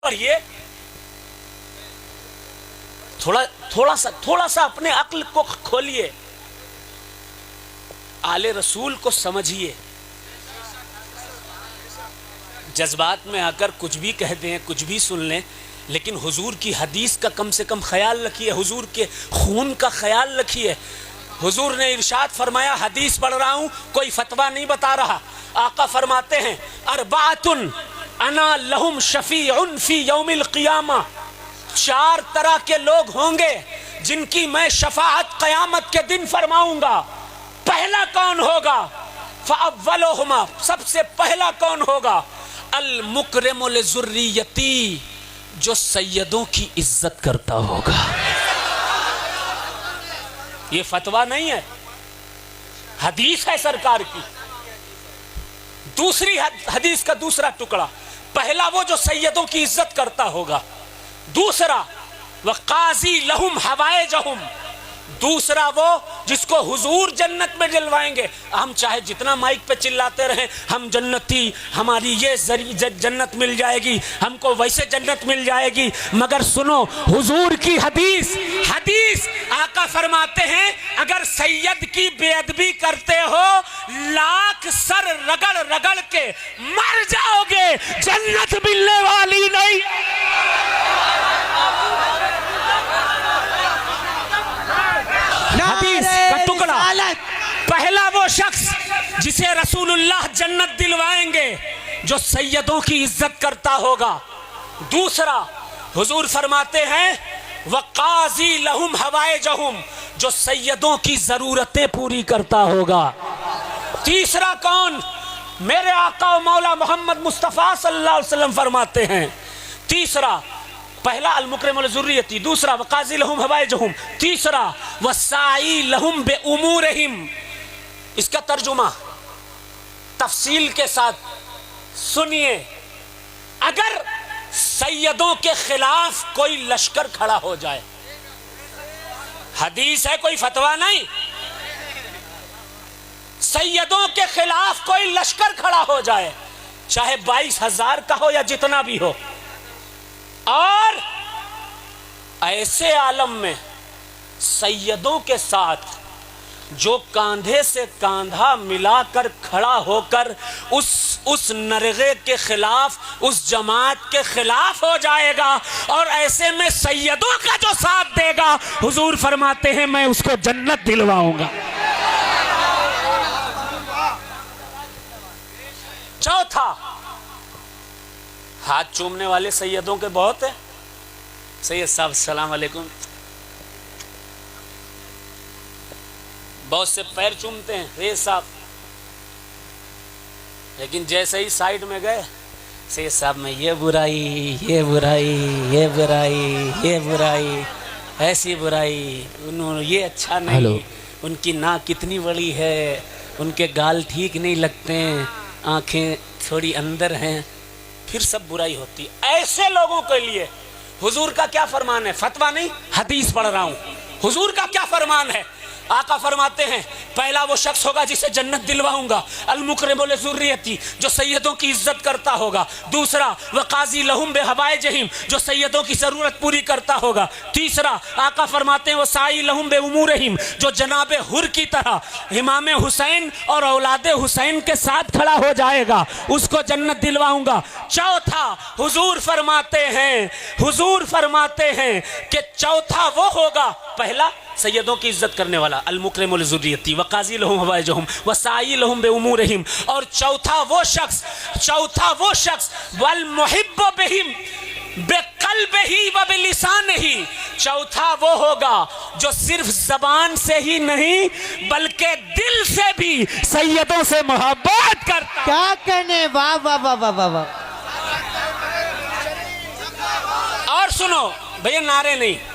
اور یہ تھوڑا سا اپنے عقل کو کھولیے، آل رسول کو سمجھیے. جذبات میں آ کر کچھ بھی کہہ دیں، کچھ بھی سن لیں، لیکن حضور کی حدیث کا کم سے کم خیال رکھیے، حضور کے خون کا خیال رکھیے. حضور نے ارشاد فرمایا، حدیث پڑھ رہا ہوں، کوئی فتویٰ نہیں بتا رہا. آقا فرماتے ہیں، اربعۃ انا لہم شفیع فی یوم القیامہ، 4 طرح کے لوگ ہوں گے جن کی میں شفاعت قیامت کے دن فرماؤں گا. پہلا کون ہوگا؟ فاولہما، سب سے پہلا کون ہوگا؟ المکرم لذریتی، جو سیدوں کی عزت کرتا ہوگا. یہ فتویٰ نہیں ہے، حدیث ہے سرکار کی. دوسری حدیث کا دوسرا ٹکڑا، پہلا وہ جو سیدوں کی عزت کرتا ہوگا. دوسرا وقاضی لہم حوائجہم، دوسرا وہ جس کو حضور جنت میں دلوائیں گے. ہم چاہے جتنا مائک پہ چلاتے رہیں ہم جنتی، ہماری یہ جنت مل جائے گی، ہم کو ویسے جنت مل جائے گی، مگر سنو حضور کی حدیث آقا فرماتے ہیں، اگر سید کی بے ادبی کرتے ہو 1,00,000 سر رگڑ رگڑ کے مر جاؤ گے، جنت ملنے والی نہیں. حدیث کا ٹکڑا، پہلا وہ شخص جسے رسول اللہ جنت دلوائیں گے جو سیدوں کی عزت کرتا ہوگا. دوسرا حضور فرماتے ہیں وقاضی لہم حوائجہم، جو سیدوں کی ضرورتیں پوری کرتا ہوگا. تیسرا کون؟ میرے آقا و مولا محمد مصطفیٰ صلی اللہ علیہ وسلم فرماتے ہیں، تیسرا، پہلا المکرم لذریتی، دوسرا وقاضی لہم حوائجہم، تیسرا وسائی لہم بامورہم. اس کا ترجمہ تفصیل کے ساتھ سنیے. اگر سیدوں کے خلاف کوئی لشکر کھڑا ہو جائے، حدیث ہے کوئی فتویٰ نہیں، سیدوں کے خلاف کوئی لشکر کھڑا ہو جائے، چاہے 22,000 کا ہو یا جتنا بھی ہو، اور ایسے عالم میں سیدوں کے ساتھ جو کاندھے سے کاندھا ملا کر کھڑا ہو کر اس نرغے کے خلاف، اس جماعت کے خلاف ہو جائے گا، اور ایسے میں سیدوں کا جو ساتھ دے گا، حضور فرماتے ہیں میں اس کو جنت دلواؤں گا. چوتھا، ہاتھ چومنے والے سیدوں کے بہت ہیں. سید صاحب السلام علیکم، بہت سے پیر چومتے ہیں سید صاحب، لیکن جیسے ہی سائیڈ میں گئے، سید صاحب میں یہ برائی، یہ برائی، یہ برائی، یہ برائی، ایسی برائی، انہوں یہ اچھا نہیں، ان کی ناک کتنی بڑی ہے، ان کے گال ٹھیک نہیں لگتے ہیں، آنکھیں تھوڑی اندر ہیں، پھر سب برائی ہوتی. ایسے لوگوں کے لیے حضور کا کیا فرمان ہے؟ فتویٰ نہیں، حدیث پڑھ رہا ہوں. حضور کا کیا فرمان ہے؟ آقا فرماتے ہیں پہلا وہ شخص ہوگا جسے جنت دلواؤں گا، المکرم لذریتی، جو سیدوں کی عزت کرتا ہوگا. دوسرا وقاضی لہم بحوائجہم، جو سیدوں کی ضرورت پوری کرتا ہوگا. تیسرا آقا فرماتے ہیں وسائی لہم بامورہم، جو جناب حر کی طرح امام حسین اور اولاد حسین کے ساتھ کھڑا ہو جائے گا، اس کو جنت دلواؤں گا. چوتھا حضور فرماتے ہیں کہ چوتھا وہ ہوگا، پہلا سیدوں کی عزت کرنے والا المکرم لذریتی، وقاضی لہم حوائجہم، وسائی لہم بامورہم، اور چوتھا وہ شخص والمحب بہم بقلبہ وبلسانہ، چوتھا وہ ہوگا جو صرف زبان سے ہی نہیں بلکہ دل سے بھی سیدوں سے محبت کرتا. کیا کہنے، واہ واہ واہ واہ واہ واہ. اور سنو بھئی، نعرے نہیں،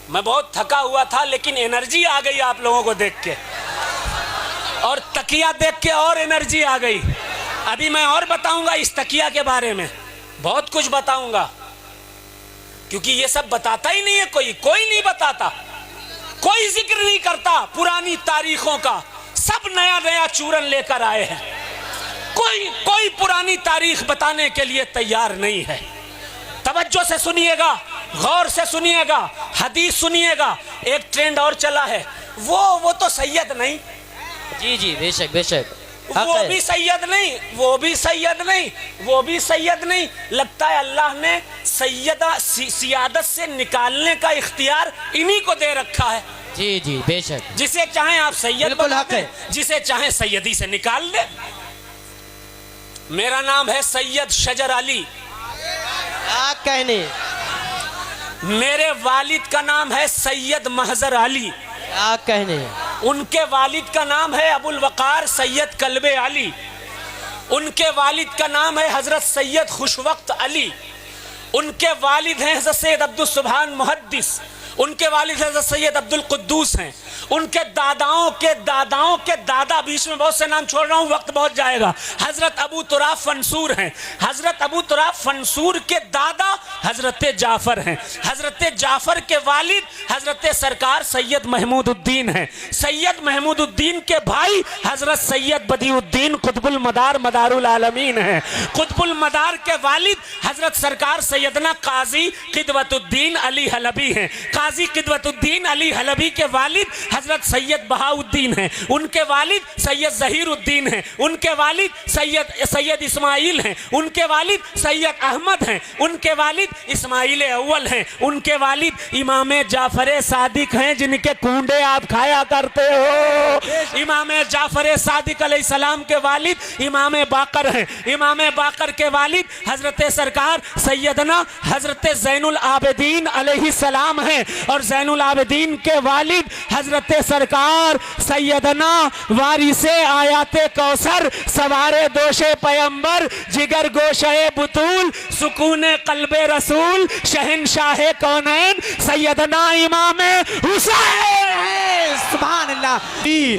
میں بہت تھکا ہوا تھا لیکن انرجی آ گئی آپ لوگوں کو دیکھ کے، اور تکیہ دیکھ کے اور انرجی آ گئی. ابھی میں اور بتاؤں گا اس تکیہ کے بارے میں، بہت کچھ بتاؤں گا، کیونکہ یہ سب بتاتا ہی نہیں ہے، کوئی نہیں بتاتا، کوئی ذکر نہیں کرتا پرانی تاریخوں کا. سب نیا نیا چورن لے کر آئے ہیں، کوئی پرانی تاریخ بتانے کے لیے تیار نہیں ہے. توجہ توجہ سے سنیے گا، غور سے سنیے گا، حدیث سنیے گا. ایک ٹرینڈ اور چلا ہے، وہ تو سید نہیں، جی جی بے شک بے شک. وہ بھی سید نہیں، وہ بھی سید نہیں، وہ بھی سید نہیں. لگتا ہے اللہ نے سیادت سے نکالنے کا اختیار انہی کو دے رکھا ہے. جی جی بے شک. جسے چاہیں آپ سید بالکل بنا حق دیں، ہے. جسے چاہیں سیدی سے نکال دیں. میرا نام ہے سید شجر علی، کیا کہنے. میرے والد کا نام ہے سید محضر علی، کیا کہنے. ان کے والد کا نام ہے ابو الوقار سید کلب علی، ان کے والد کا نام ہے حضرت سید خوشوقت علی، ان کے والد ہیں حضرت سید عبد السبحان محدث، ان کے والد حضرت سید عبد القدوس ہیں، ان کے داداؤں کے داداؤں کے دادا، بیچ میں بہت سے نام چھوڑ رہا ہوں، وقت بہت جائے گا، حضرت ابو تراب فنسور ہیں، حضرت ابو تراب فنسور کے دادا حضرت جعفر ہیں، حضرت جعفر کے والد حضرت سرکار سید محمود الدین ہیں، سید محمود الدین کے بھائی حضرت سید بدیع الدین قطب المدار مدار العالمین ہیں، قطب المدار کے والد حضرت سرکار سیدنا قاضی قدوت الدین علی حلبی ہیں، قاضی قدوت الدین علی حلبی کے والد حضرت سید بہاء الدین ہیں، ان کے والد سید ظہیر الدین ہیں، ان کے والد سید اسماعیل ہیں، ان کے والد سید احمد ہیں، ان کے والد اسماعیل اول ہیں، ان کے والد امام جعفر صادق ہیں جن کے کونڈے آپ کھایا کرتے ہو. امام جعفر صادق علیہ السلام کے والد امام باقر ہیں، امام باقر کے والد حضرت سرکار سیدنا حضرت زین العابدین علیہ السلام ہیں، اور زین العابدین کے والد حضرت سرکار سیدنا وارث آیات کوثر سوار دوش پیمبر جگر گوشہ بطول سکون قلب رسول شہنشاہ کونین سیدنا امام حسین. سبحان اللہ.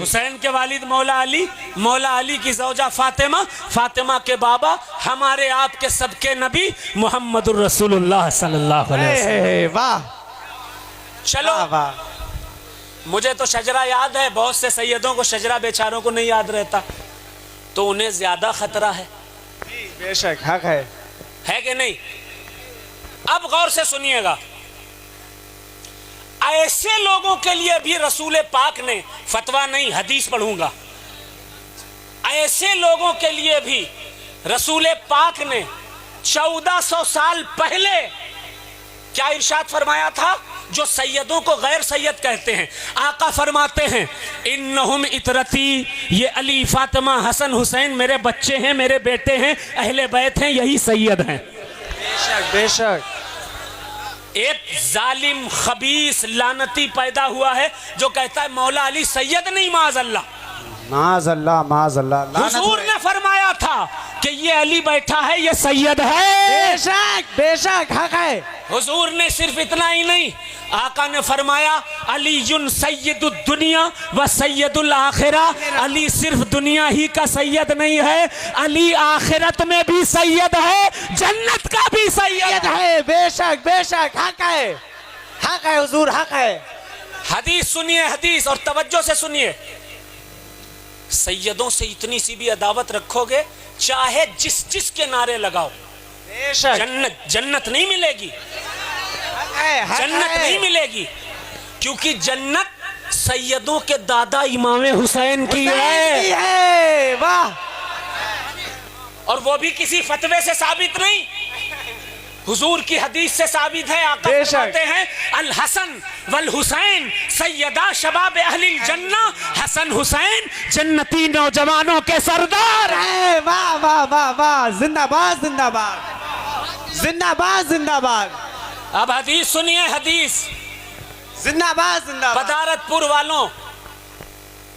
حسین کے والد مولا علی، مولا علی کی زوجہ فاطمہ، فاطمہ کے بابا ہمارے آپ کے سب کے نبی محمد الرسول اللہ صلی اللہ علیہ وسلم. واہ. چلو واہ. مجھے تو شجرہ یاد ہے، بہت سے سیدوں کو شجرہ بیچاروں کو نہیں یاد رہتا، تو انہیں زیادہ خطرہ ہے. بے شک حق ہے. ہے کہ نہیں؟ اب غور سے سنیے گا، ایسے لوگوں کے لیے بھی رسول پاک نے فتویٰ نہیں، حدیث پڑھوں گا، ایسے لوگوں کے لیے بھی رسول پاک نے 1400 سال پہلے کیا ارشاد فرمایا تھا؟ جو سیدوں کو غیر سید کہتے ہیں، آقا فرماتے ہیں انہم اطرتی، یہ علی فاطمہ حسن حسین میرے بچے ہیں، میرے بیٹے ہیں، اہل بیت ہیں، یہی سید ہیں. بے شک بے شک. ایک ظالم خبیث لعنتی پیدا ہوا ہے جو کہتا ہے مولا علی سید نہیں، معاذ اللہ. معاذ اللہ معاذ اللہ. حضور نے فرمایا تھا کہ یہ علی بیٹھا ہے یہ سید ہے. بے شک بے شک حق ہے. حضور نے صرف اتنا ہی نہیں، آقا نے فرمایا علی سید الدنیا و سید الآخرہ، علی صرف دنیا ہی کا سید نہیں ہے، علی آخرت میں بھی سید ہے، جنت کا بھی سید ہے. بے شک بے شک حق ہے. حق ہے حضور حق ہے. حدیث سنیے، حدیث، اور توجہ سے سنیے. سیدوں سے اتنی سی بھی عداوت رکھو گے، چاہے جس کے نعرے لگاؤ، بے شک جنت نہیں ملے گی، جنت نہیں ملے گی، کیونکہ جنت سیدوں کے دادا امام حسین کی ہے. واہ. اور وہ بھی کسی فتوے سے ثابت نہیں، حضور کی حدیث سے ثابت ہے. آقا فرماتے ہیں الحسن والحسین سیدہ شباب اہل الجنہ، حسن حسین جنتی نوجوانوں کے سردار ہیں. واہ واہ واہ واہ. زندہ باد زندہ باد زندہ باد زندہ باد. اب حدیث سنیے، حدیث. زندہ باد زندہ باد. بدارت پور والوں،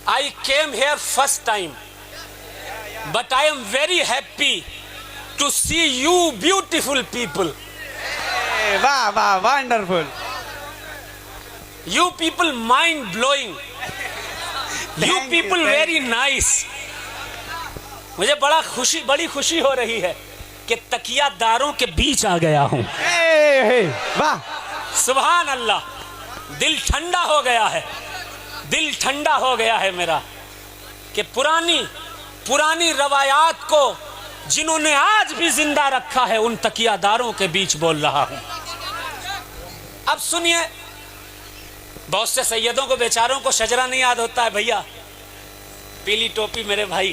I came here first time but I am very happy to see you beautiful people. واہ واہ. Wonderful. You people mind blowing. You people very nice. مجھے بڑی خوشی ہو رہی ہے کہ تکیہ داروں کے بیچ آ گیا ہوں. واہ. سبحان اللہ. دل ٹھنڈا ہو گیا ہے، دل ٹھنڈا ہو گیا ہے میرا، کہ پرانی روایات کو جنہوں نے آج بھی زندہ رکھا ہے ان تکیہ داروں کے بیچ بول رہا ہوں۔ اب سنیے، بہت سے سیدوں کو بیچاروں کو شجرہ نہیں یاد ہوتا ہے بھیا، پیلی ٹوپی میرے بھائی،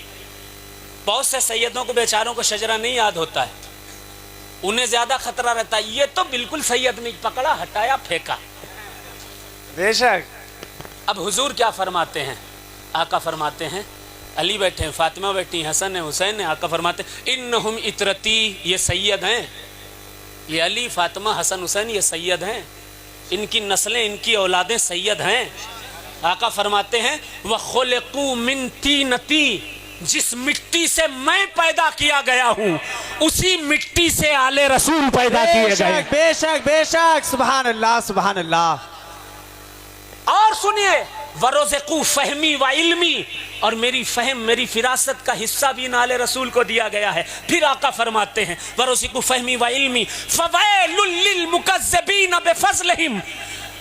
بہت سے سیدوں کو بیچاروں کو شجرہ نہیں یاد ہوتا ہے، انہیں زیادہ خطرہ رہتا ہے۔ یہ تو بالکل سید نہیں، پکڑا ہٹایا پھینکا۔ بے شک۔ اب حضور کیا فرماتے ہیں؟ آقا فرماتے ہیں، علی بیٹھے ہیں، فاطمہ بیٹھی ہیں، حسن ہیں، حسین ہیں، آقا فرماتے ہیں انہم اطرتی، یہ سید ہیں، یہ علی فاطمہ حسن حسین یہ سید ہیں، ان کی نسلیں ان کی اولادیں سید ہیں۔ آقا فرماتے ہیں وَخُلِقُوا مِن طِينَتِي، جس مٹی سے میں پیدا کیا گیا ہوں اسی مٹی سے آل رسول پیدا کیے گئے۔ بے شک بے شک، سبحان اللہ سبحان اللہ۔ اور سنیے وَرُزِقُوا فَهْمِي وَعِلْمِي، اور میری فہم میری فراست کا حصہ بھی آل رسول کو دیا گیا ہے۔ پھر آقا فرماتے ہیں وَرُزِقُوا فَهْمِي وَعِلْمِي فَوَيْلٌ لِّلْمُكَذِّبِينَ بِفَضْلِهِمْ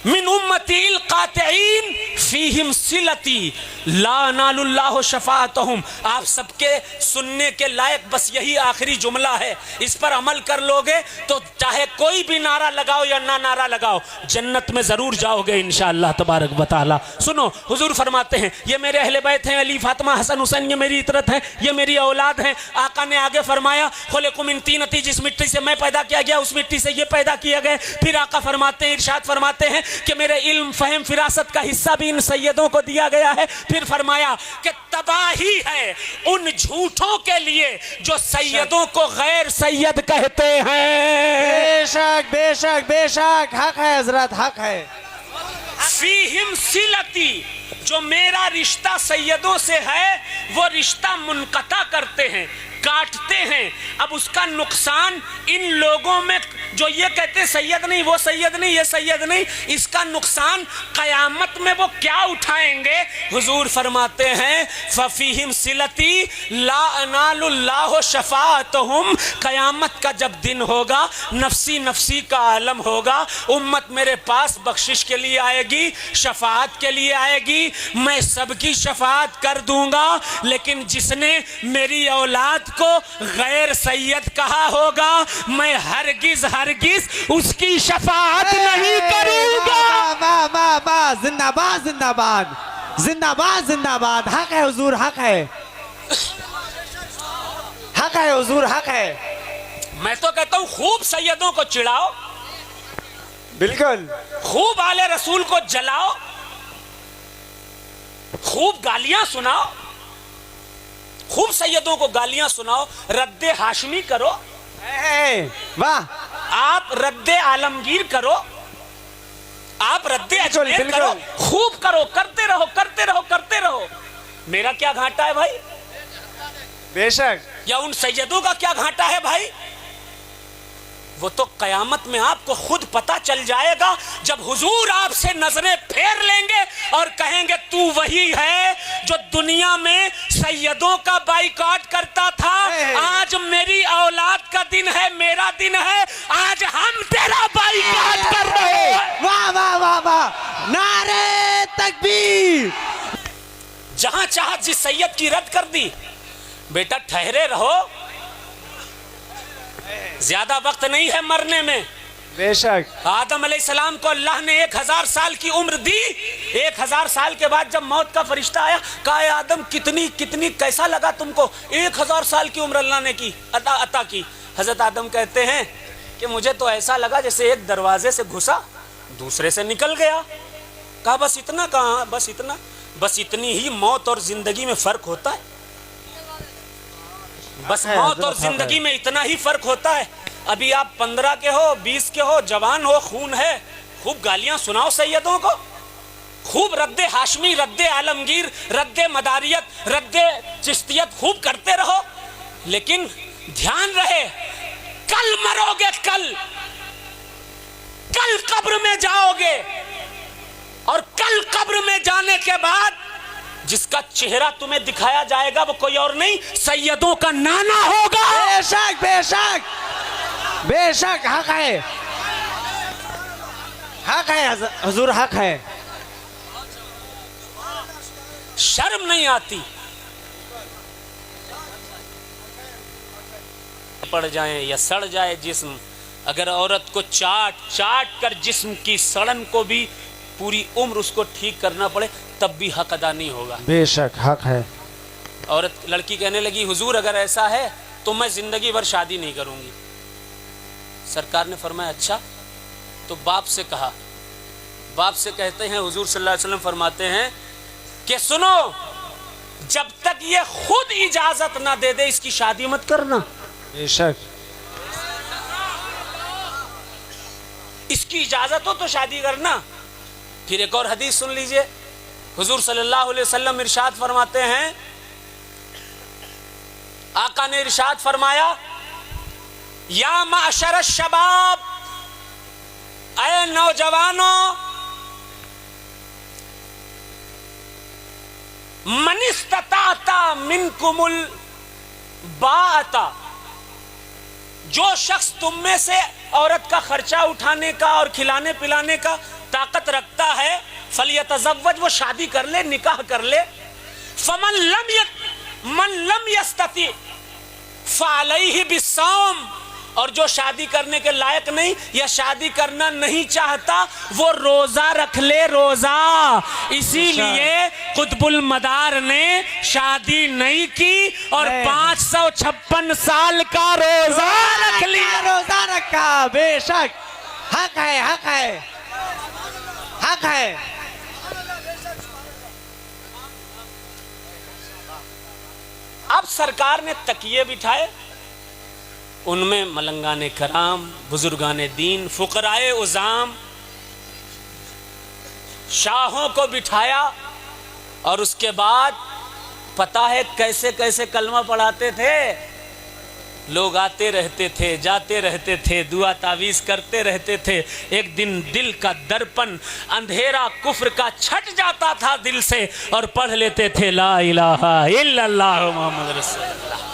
من امتی القاطعین فیہم صلتی لا نال اللہ شفاعتہم۔ آپ سب کے سننے کے لائق بس یہی آخری جملہ ہے، اس پر عمل کر لوگے تو چاہے کوئی بھی نعرہ لگاؤ یا نہ نعرہ لگاؤ جنت میں ضرور جاؤ گے انشاءاللہ تبارک و تعالی۔ سنو، حضور فرماتے ہیں یہ میرے اہل بیت ہیں، علی فاطمہ حسن حسین یہ میری اطرت ہے، یہ میری اولاد ہیں۔ آقا نے آگے فرمایا خلقوا من طینتی، جس مٹی سے میں پیدا کیا گیا اس مٹی سے یہ پیدا کیا گئے۔ پھر آقا فرماتے ہیں، ارشاد فرماتے ہیں کہ میرے علم فہم فراست کا حصہ بھی ان سیدوں کو دیا گیا ہے۔ پھر فرمایا کہ تباہی ہے ان جھوٹوں کے لیے جو سیدوں کو غیر سید کہتے ہیں۔ بے شک بے شک بے شک، حق ہے حضرت، حق ہے۔ فیہم صلتی، جو میرا رشتہ سیدوں سے ہے وہ رشتہ منقطع کرتے ہیں، کاٹتے ہیں۔ اب اس کا نقصان ان لوگوں میں جو یہ کہتے ہیں سید نہیں وہ سید نہیں یہ سید نہیں، اس کا نقصان قیامت میں وہ کیا اٹھائیں گے؟ حضور فرماتے ہیں فَفِيهِمْ صِلَتِي لَا أَنَالُ اللَّهُ شَفَاعَتَهُمْ، قیامت کا جب دن ہوگا نفسی نفسی کا عالم ہوگا، امت میرے پاس بخشش کے لیے آئے گی، شفاعت کے لیے آئے گی، میں سب کی شفاعت کر دوں گا، لیکن جس نے میری اولاد کو غیر سید کہا ہوگا میں ہرگز ہرگز اس کی شفاعت نہیں کروں گا۔ واہ واہ واہ، زندہ باد زندہ باد زندہ باد زندہ باد، حق ہے حضور، حق ہے، حق ہے حضور، حق ہے۔ میں تو کہتا ہوں خوب سیدوں کو چڑھاؤ، بالکل خوب آل رسول کو جلاؤ، خوب گالیاں سناؤ، خوب سیدوں کو گالیاں سناؤ، رد ہاشمی کرو، واہ، آپ رد عالمگیر کرو، آپ رد اجمیر کرو، خوب کرو، کرتے رہو کرتے رہو کرتے رہو۔ میرا کیا گھاٹا ہے بھائی؟ بے شک۔ یا ان سیدوں کا کیا گھاٹا ہے بھائی؟ وہ تو قیامت میں آپ کو خود پتا چل جائے گا جب حضور آپ سے نظریں پھیر لیں گے اور کہیں گے تو وہی ہے جو دنیا میں سیدوں کا بائیکاٹ کرتا تھا، آج میری اولاد کا دن ہے، میرا دن ہے، آج ہم تیرا بائیکاٹ کر رہے ہیں۔ واہ واہ واہ واہ، نعرہ تکبیر۔ جہاں چاہت جس سید کی رد کر دی، بیٹا ٹھہرے رہو، زیادہ وقت نہیں ہے مرنے میں۔ بے شک۔ آدم علیہ السلام کو اللہ نے 1000 سال کی عمر دی، 1000 سال کے بعد جب موت کا فرشتہ آیا کہا اے آدم کتنی کیسا لگا تم کو؟ 1000 سال کی عمر اللہ نے کی عطا کی۔ حضرت آدم کہتے ہیں کہ مجھے تو ایسا لگا جیسے ایک دروازے سے گھسا دوسرے سے نکل گیا۔ کہا بس اتنا؟ کہاں بس اتنا؟ بس اتنی ہی موت اور زندگی میں فرق ہوتا ہے، بس موت اور زندگی میں اتنا ہی فرق ہوتا ہے۔ ابھی آپ 15 کے ہو، 20 کے ہو، جوان ہو، خون ہے، خوب گالیاں سناؤ سیدوں کو، خوب رد ہاشمی، رد عالمگیر، رد مداریت، رد چشتیت خوب کرتے رہو، لیکن دھیان رہے کل مرو گے، کل قبر میں جاؤ گے، اور کل قبر میں جانے کے بعد جس کا چہرہ تمہیں دکھایا جائے گا وہ کوئی اور نہیں سیدوں کا نانا ہوگا۔ بے شک بے شک بے شک، حق ہے، حق ہے حضور، حق ہے۔ شرم نہیں آتی؟ پڑ جائیں یا سڑ جائے جسم، اگر عورت کو چاٹ چاٹ کر جسم کی سڑن کو بھی پوری عمر اس کو ٹھیک کرنا پڑے تب بھی حق ادا نہیں ہوگا۔ بے شک حق ہے۔ عورت لڑکی کہنے لگی حضور اگر ایسا ہے تو میں زندگی بھر شادی نہیں کروں گی۔ سرکار نے فرمایا اچھا، تو باپ سے کہا، باپ سے کہتے ہیں حضور صلی اللہ علیہ وسلم فرماتے ہیں کہ سنو، جب تک یہ خود اجازت نہ دے دے اس کی شادی مت کرنا۔ بے شک اس کی اجازت ہو تو شادی کرنا۔ پھر ایک اور حدیث سن لیجئے، حضور صلی اللہ علیہ وسلم ارشاد فرماتے ہیں، آقا نے ارشاد فرمایا یا معشر الشباب، اے نوجوانوں، من استطاعت منکم الباءۃ، جو شخص تم میں سے عورت کا خرچہ اٹھانے کا اور کھلانے پلانے کا طاقت رکھتا ہے، فلیتزوج، وہ شادی کر لے، نکاح کر لے۔ من لم یستطع فعلیہ بالصوم، اور جو شادی کرنے کے لائق نہیں یا شادی کرنا نہیں چاہتا وہ روزہ رکھ لے، روزہ۔ اسی لیے قطب المدار نے شادی نہیں کی اور 556 سال کا روزہ رکھ لیا، روزہ رکھا۔ بے شک حق ہے، حق ہے، حق ہے۔ اب سرکار نے تکیے بٹھائے، ان میں ملنگان کرام، بزرگان دین، فقرائے عظام، شاہوں کو بٹھایا، اور اس کے بعد پتہ ہے کیسے کیسے کلمہ پڑھاتے تھے۔ لوگ آتے رہتے تھے، جاتے رہتے تھے، دعا تعویذ کرتے رہتے تھے۔ ایک دن دل کا درپن، اندھیرا کفر کا چھٹ جاتا تھا دل سے، اور پڑھ لیتے تھے لا الہ الا اللہ محمد رسول اللہ۔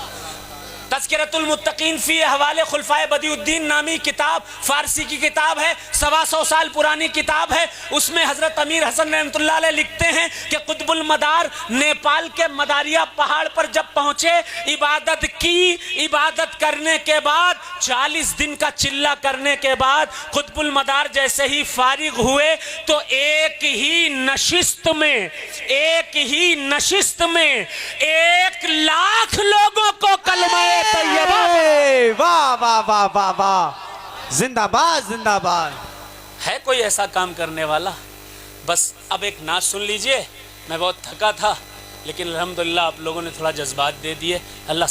تذکرۃ المتقین فی احوال خلفائے بدیع الدین نامی کتاب، فارسی کی کتاب ہے، 125 سال پرانی کتاب ہے۔ اس میں حضرت امیر حسن رحمۃ اللہ علیہ لکھتے ہیں کہ قطب المدار نیپال کے مداریہ پہاڑ پر جب پہنچے، عبادت کی، عبادت کرنے کے بعد 40 دن کا چلہ کرنے کے بعد قطب المدار جیسے ہی فارغ ہوئے تو ایک ہی نشست میں 1,00,000 لوگوں کو کلمہ طیبہ۔ واہ واہ واہ واہ واہ، زندہ باد زندہ باد۔ ہے کوئی ایسا کام کرنے والا؟ بس اب ایک نعت سن لیجئے، میں بہت تھکا تھا لیکن الحمدللہ آپ لوگوں نے تھوڑا جذبات دے دیے۔ اللہ